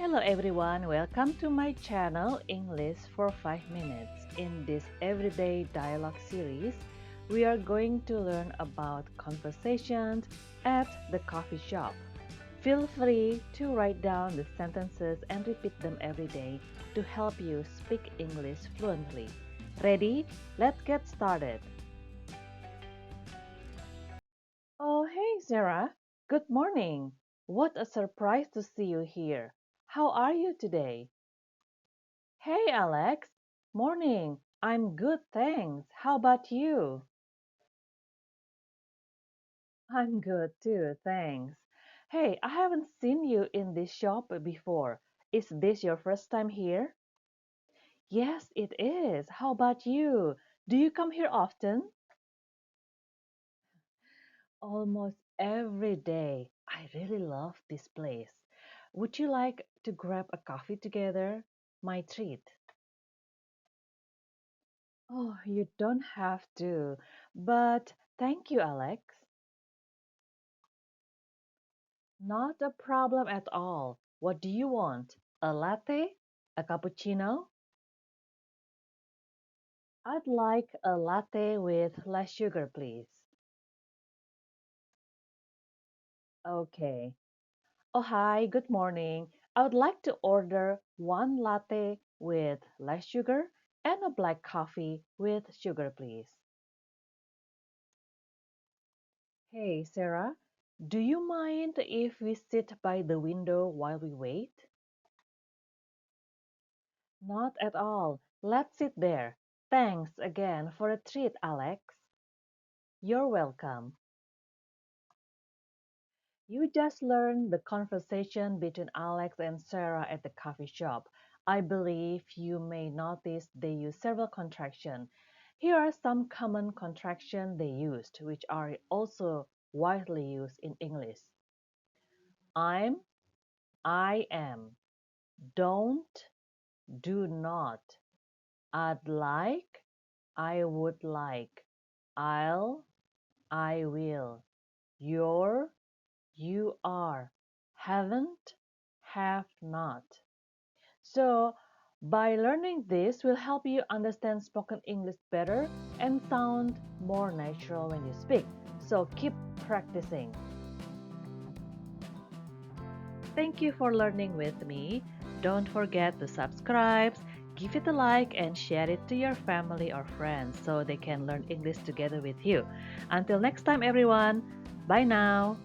Hello everyone, welcome to my channel English for 5 minutes. In this everyday dialogue series, we are going to learn about conversations at the coffee shop. Feel free to write down the sentences and repeat them every day to help you speak English fluently. Ready? Let's get started. Oh, hey Sarah. Good morning. What a surprise to see you here. How are you today? Hey Alex, morning. I'm good, thanks. How about you? I'm good too, thanks. Hey, I haven't seen you in this shop before. Is this your first time here? Yes, it is. How about you? Do you come here often? Almost every day. I really love this place. Would you like to grab a coffee together? My treat. Oh, you don't have to. But thank you, Alex. Not a problem at all. What do you want? A latte? A cappuccino? I'd like a latte with less sugar, please. Okay. Oh, hi, good morning. I would like to order one latte with less sugar and a black coffee with sugar, please. Hey, Sarah, do you mind if we sit by the window while we wait? Not at all. Let's sit there. Thanks again for a treat, Alex. You're welcome. You just learned the conversation between Alex and Sarah at the coffee shop. I believe you may notice they use several contractions. Here are some common contractions they used, which are also widely used in English. I'm, I am, don't, do not, I'd like, I would like, I'll, I will, you're, you are, haven't, have not. So, by learning this will help you understand spoken English better and sound more natural when you speak. So, keep practicing. Thank you for learning with me. Don't forget to subscribe, give it a like, and share it to your family or friends so they can learn English together with you. Until next time, everyone. Bye now.